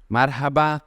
Marhaba!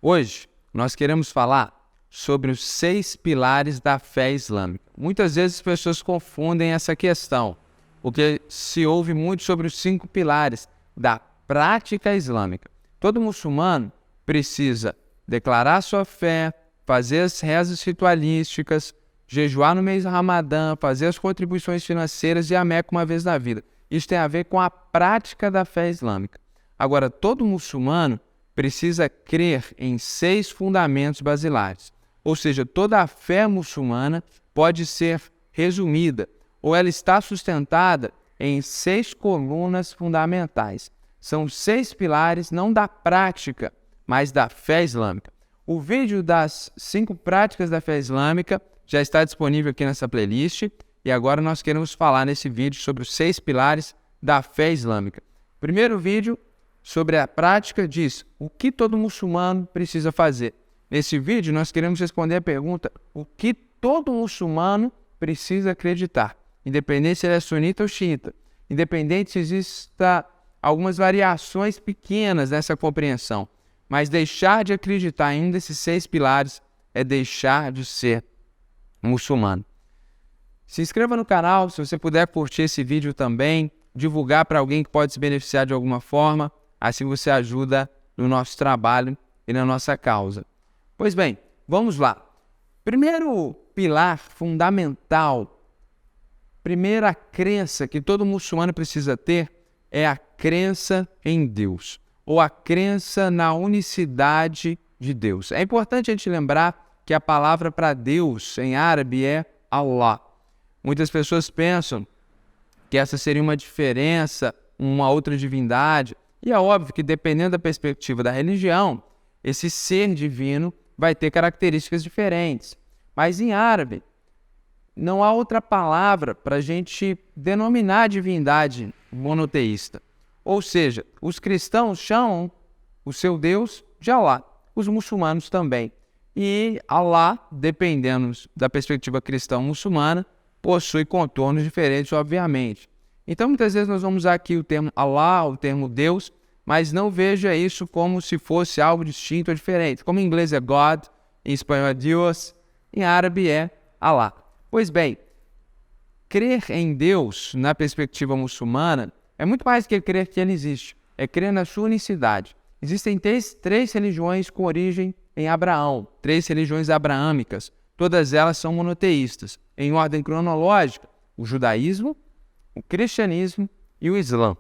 Hoje nós queremos falar sobre os 6 pilares da fé islâmica. Muitas vezes as pessoas confundem essa questão, porque se ouve muito sobre os 5 pilares da prática islâmica. Todo muçulmano precisa declarar sua fé, fazer as rezas ritualísticas, jejuar no mês do Ramadã, fazer as contribuições financeiras e a Meca uma vez na vida. Isso tem a ver com a prática da fé islâmica. Agora, todo muçulmano precisa crer em 6 fundamentos basilares. Ou seja, toda a fé muçulmana pode ser resumida, ou ela está sustentada em 6 colunas fundamentais. São 6 pilares, não da prática, mas da fé islâmica. O vídeo das 5 práticas da fé islâmica já está disponível aqui nessa playlist, e agora nós queremos falar nesse vídeo sobre os 6 pilares da fé islâmica. Primeiro vídeo sobre a prática diz o que todo muçulmano precisa fazer. Nesse vídeo nós queremos responder a pergunta: o que todo muçulmano precisa acreditar, independente se ele é sunita ou xiita, independente se existam algumas variações pequenas nessa compreensão, mas deixar de acreditar em um desses 6 pilares é deixar de ser muçulmano. Se inscreva no canal, se você puder curtir esse vídeo também, divulgar para alguém que pode se beneficiar de alguma forma, assim você ajuda no nosso trabalho e na nossa causa. Pois bem, vamos lá. Primeiro pilar fundamental, primeira crença que todo muçulmano precisa ter é a crença em Deus, ou a crença na unicidade de Deus. É importante a gente lembrar que a palavra para Deus em árabe é Allah. Muitas pessoas pensam que essa seria uma diferença, uma outra divindade. E é óbvio que, dependendo da perspectiva da religião, esse ser divino vai ter características diferentes. Mas em árabe, não há outra palavra para a gente denominar a divindade monoteísta. Ou seja, os cristãos chamam o seu Deus de Allah, os muçulmanos também. E Allah, dependendo da perspectiva cristã-muçulmana, possui contornos diferentes, obviamente. Então, muitas vezes nós vamos usar aqui o termo Allah, o termo Deus, mas não veja isso como se fosse algo distinto ou diferente. Como em inglês é God, em espanhol é Dios, em árabe é Allah. Pois bem, crer em Deus, na perspectiva muçulmana, é muito mais que crer que Ele existe, é crer na sua unicidade. Existem 3 religiões com origem em Abraão, 3 religiões abraâmicas. Todas elas são monoteístas, em ordem cronológica: o judaísmo, o cristianismo e o islã.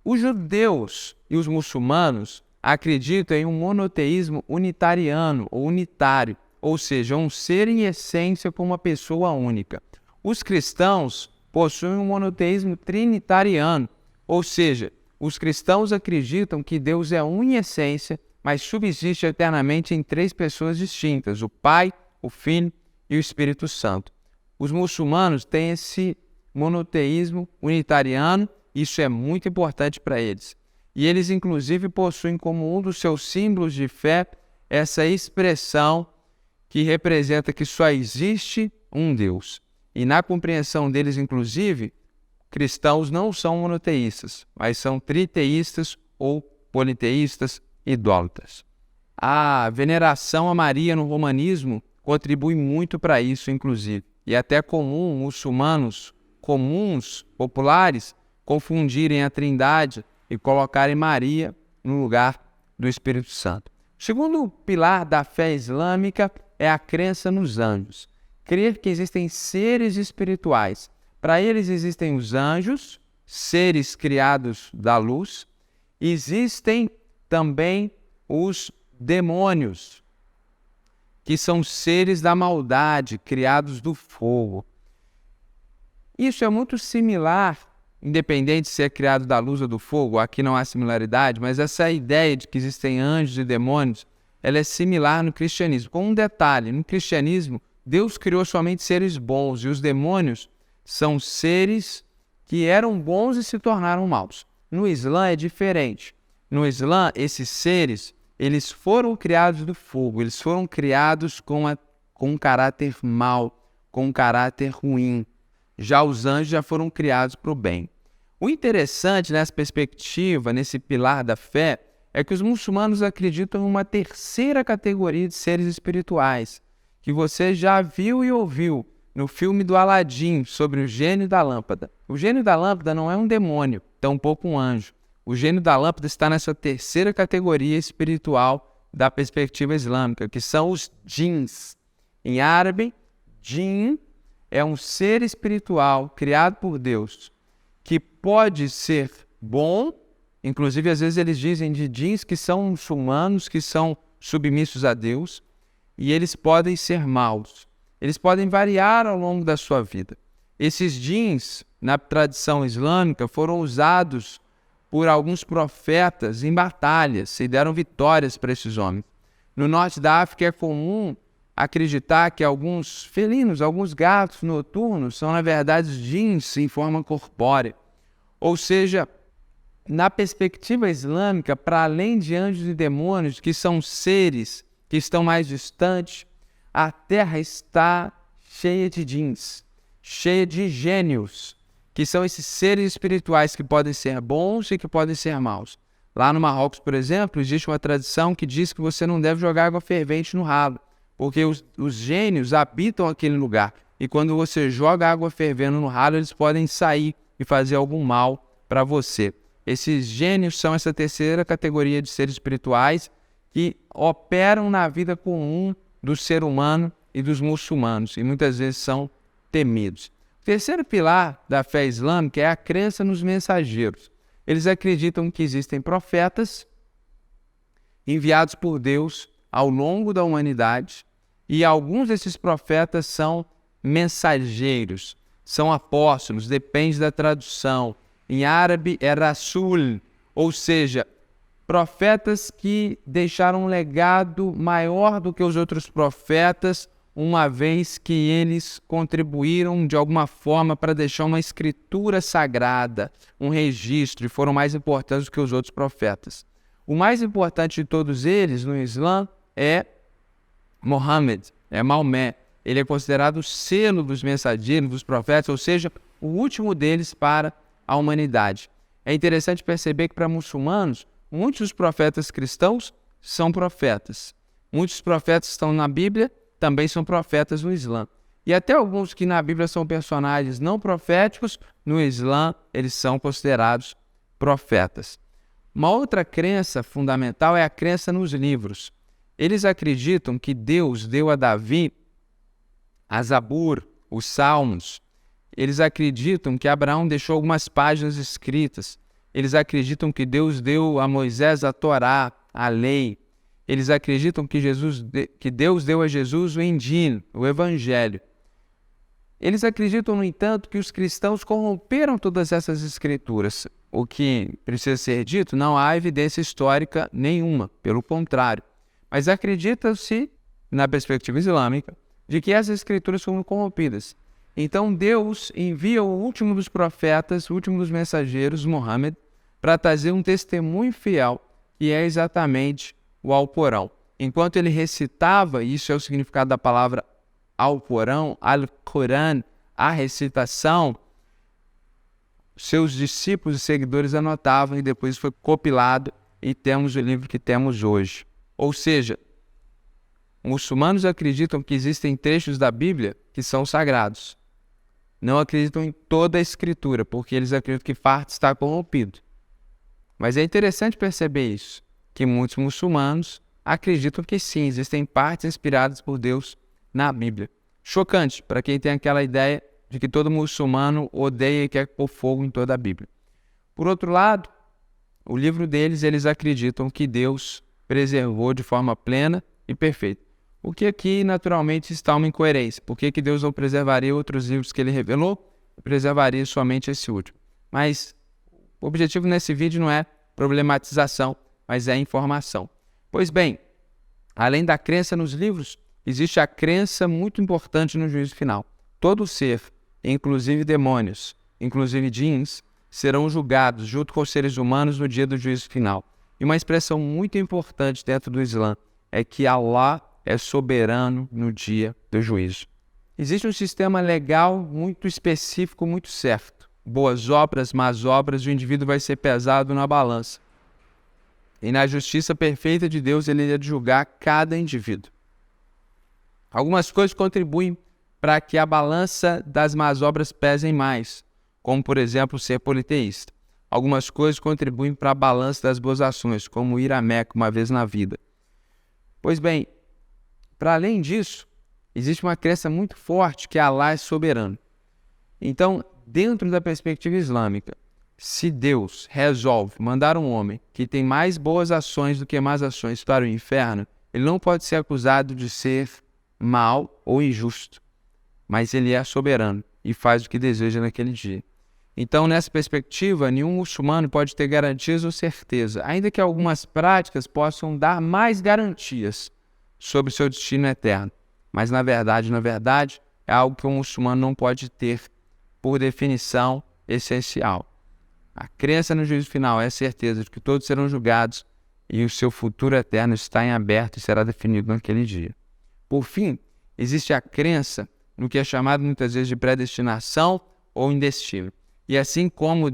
Os judeus e os muçulmanos acreditam em um monoteísmo unitariano ou unitário, ou seja, um ser em essência com uma pessoa única. Os cristãos possuem um monoteísmo trinitariano, ou seja, os cristãos acreditam que Deus é um em essência, mas subsiste eternamente em 3 pessoas distintas: o Pai, o Filho e o Espírito Santo. Os muçulmanos têm esse monoteísmo unitariano, isso é muito importante para eles. E eles, inclusive, possuem como um dos seus símbolos de fé essa expressão que representa que só existe um Deus. E na compreensão deles, inclusive, cristãos não são monoteístas, mas são triteístas ou politeístas, idólatras. A veneração a Maria no romanismo contribui muito para isso, inclusive. E até é comum muçulmanos comuns, populares, confundirem a Trindade e colocarem Maria no lugar do Espírito Santo. O segundo pilar da fé islâmica é a crença nos anjos. Crer que existem seres espirituais. Para eles existem os anjos, seres criados da luz. Existem também os demônios, que são seres da maldade, criados do fogo. Isso é muito similar, independente se é criado da luz ou do fogo, aqui não há similaridade, mas essa ideia de que existem anjos e demônios, ela é similar no cristianismo. Com um detalhe: no cristianismo, Deus criou somente seres bons, e os demônios são seres que eram bons e se tornaram maus. No Islã é diferente. No Islã, esses seres, eles foram criados do fogo, eles foram criados com um caráter mau, com um caráter ruim. Já os anjos já foram criados para o bem. O interessante nessa perspectiva, nesse pilar da fé, é que os muçulmanos acreditam em uma terceira categoria de seres espirituais, que você já viu e ouviu no filme do Aladim sobre o gênio da lâmpada. O gênio da lâmpada não é um demônio, tampouco um anjo. O gênio da lâmpada está nessa terceira categoria espiritual da perspectiva islâmica, que são os djinns. Em árabe, djinn é um ser espiritual criado por Deus, que pode ser bom, inclusive às vezes eles dizem de djinns que são muçulmanos, que são submissos a Deus, e eles podem ser maus. Eles podem variar ao longo da sua vida. Esses djinns, na tradição islâmica, foram usados por alguns profetas em batalhas e deram vitórias para esses homens. No norte da África é comum acreditar que alguns felinos, alguns gatos noturnos são, na verdade, djinns em forma corpórea. Ou seja, na perspectiva islâmica, para além de anjos e demônios, que são seres que estão mais distantes, a Terra está cheia de djinns, cheia de gênios, que são esses seres espirituais que podem ser bons e que podem ser maus. Lá no Marrocos, por exemplo, existe uma tradição que diz que você não deve jogar água fervente no ralo, porque os gênios habitam aquele lugar. E quando você joga água fervendo no ralo, eles podem sair e fazer algum mal para você. Esses gênios são essa terceira categoria de seres espirituais que operam na vida comum do ser humano e dos muçulmanos, e muitas vezes são temidos. O terceiro pilar da fé islâmica é a crença nos mensageiros. Eles acreditam que existem profetas enviados por Deus ao longo da humanidade, e alguns desses profetas são mensageiros, são apóstolos, depende da tradução. Em árabe é rasul, ou seja, profetas que deixaram um legado maior do que os outros profetas, uma vez que eles contribuíram de alguma forma para deixar uma escritura sagrada, um registro, e foram mais importantes do que os outros profetas. O mais importante de todos eles no Islã é Muhammad, é Maomé. Ele é considerado o selo dos mensageiros, dos profetas, ou seja, o último deles para a humanidade. É interessante perceber que para muçulmanos, muitos dos profetas cristãos são profetas. Muitos profetas que estão na Bíblia também são profetas no Islã. E até alguns que na Bíblia são personagens não proféticos, no Islã eles são considerados profetas. Uma outra crença fundamental é a crença nos livros. Eles acreditam que Deus deu a Davi a Zabur, os Salmos. Eles acreditam que Abraão deixou algumas páginas escritas. Eles acreditam que Deus deu a Moisés a Torá, a lei. Eles acreditam que Deus deu a Jesus o Injil, o Evangelho. Eles acreditam, no entanto, que os cristãos corromperam todas essas escrituras. O que precisa ser dito, não há evidência histórica nenhuma, pelo contrário. Mas acredita-se, na perspectiva islâmica, de que essas escrituras foram corrompidas. Então Deus envia o último dos profetas, o último dos mensageiros, Muhammad, para trazer um testemunho fiel, que é exatamente o Alcorão. Enquanto ele recitava, isso é o significado da palavra Alcorão, Al-Quran, a recitação, seus discípulos e seguidores anotavam e depois foi compilado e temos o livro que temos hoje. Ou seja, muçulmanos acreditam que existem trechos da Bíblia que são sagrados. Não acreditam em toda a escritura, porque eles acreditam que parte está corrompido. Mas é interessante perceber isso, que muitos muçulmanos acreditam que sim, existem partes inspiradas por Deus na Bíblia. Chocante para quem tem aquela ideia de que todo muçulmano odeia e quer pôr fogo em toda a Bíblia. Por outro lado, o livro deles, eles acreditam que Deus preservou de forma plena e perfeita. O que aqui, naturalmente, está uma incoerência. Por que Deus não preservaria outros livros que ele revelou? Preservaria somente esse último. Mas o objetivo nesse vídeo não é problematização, mas é informação. Pois bem, além da crença nos livros, existe a crença muito importante no juízo final. Todo ser, inclusive demônios, inclusive djinns, serão julgados junto com os seres humanos no dia do juízo final. E uma expressão muito importante dentro do Islã é que Allah é soberano no dia do juízo. Existe um sistema legal muito específico, muito certo. Boas obras, más obras, o indivíduo vai ser pesado na balança. E na justiça perfeita de Deus, ele ia julgar cada indivíduo. Algumas coisas contribuem para que a balança das más obras pesem mais, como, por exemplo, ser politeísta. Algumas coisas contribuem para a balança das boas ações, como ir a Meca uma vez na vida. Pois bem, para além disso, existe uma crença muito forte que Allah é soberano. Então, dentro da perspectiva islâmica, se Deus resolve mandar um homem que tem mais boas ações do que más ações para o inferno, ele não pode ser acusado de ser mau ou injusto, mas ele é soberano e faz o que deseja naquele dia. Então, nessa perspectiva, nenhum muçulmano pode ter garantias ou certeza, ainda que algumas práticas possam dar mais garantias sobre seu destino eterno. Mas, na verdade, é algo que um muçulmano não pode ter, por definição, essencial. A crença no juízo final é a certeza de que todos serão julgados e o seu futuro eterno está em aberto e será definido naquele dia. Por fim, existe a crença no que é chamado muitas vezes de predestinação ou em destino. E assim como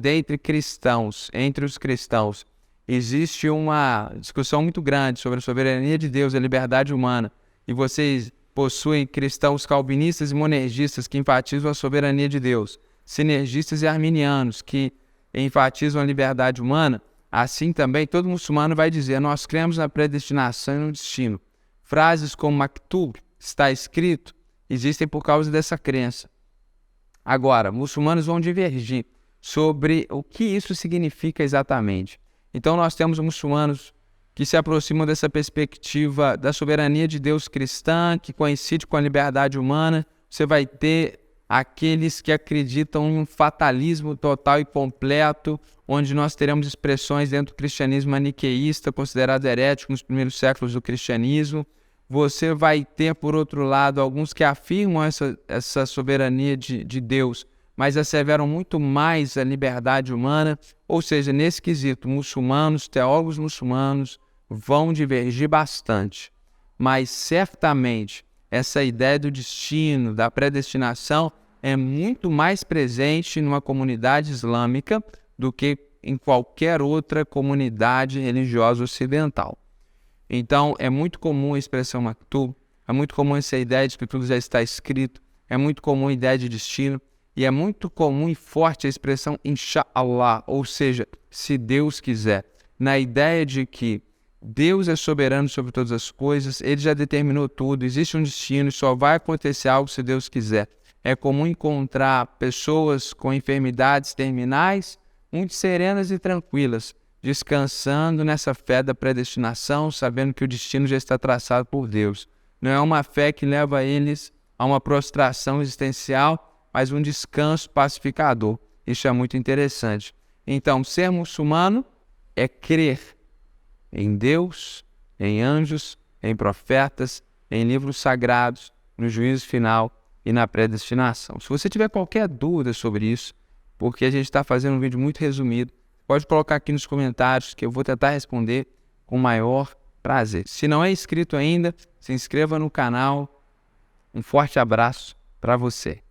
entre os cristãos, existe uma discussão muito grande sobre a soberania de Deus e a liberdade humana, e vocês possuem cristãos calvinistas e monergistas que enfatizam a soberania de Deus, sinergistas e arminianos que enfatizam a liberdade humana, assim também todo muçulmano vai dizer: nós cremos na predestinação e no destino. Frases como maktub, está escrito, existem por causa dessa crença. Agora, muçulmanos vão divergir sobre o que isso significa exatamente. Então nós temos muçulmanos que se aproximam dessa perspectiva da soberania de Deus cristã, que coincide com a liberdade humana. Você vai ter aqueles que acreditam em um fatalismo total e completo, onde nós teremos expressões dentro do cristianismo maniqueísta, considerado herético nos primeiros séculos do cristianismo. Você vai ter, por outro lado, alguns que afirmam essa soberania de Deus, mas asseveram muito mais a liberdade humana. Ou seja, nesse quesito, teólogos muçulmanos vão divergir bastante. Mas, certamente, essa ideia do destino, da predestinação, é muito mais presente numa comunidade islâmica do que em qualquer outra comunidade religiosa ocidental. Então, é muito comum a expressão maktub, é muito comum essa ideia de que tudo já está escrito, é muito comum a ideia de destino, e é muito comum e forte a expressão inshallah, ou seja, se Deus quiser, na ideia de que Deus é soberano sobre todas as coisas, Ele já determinou tudo, existe um destino, só vai acontecer algo se Deus quiser. É comum encontrar pessoas com enfermidades terminais muito serenas e tranquilas, descansando nessa fé da predestinação, sabendo que o destino já está traçado por Deus. Não é uma fé que leva eles a uma prostração existencial, mas um descanso pacificador. Isso é muito interessante. Então, ser muçulmano é crer em Deus, em anjos, em profetas, em livros sagrados, no juízo final e na predestinação. Se você tiver qualquer dúvida sobre isso, porque a gente está fazendo um vídeo muito resumido, pode colocar aqui nos comentários que eu vou tentar responder com o maior prazer. Se não é inscrito ainda, se inscreva no canal. Um forte abraço para você.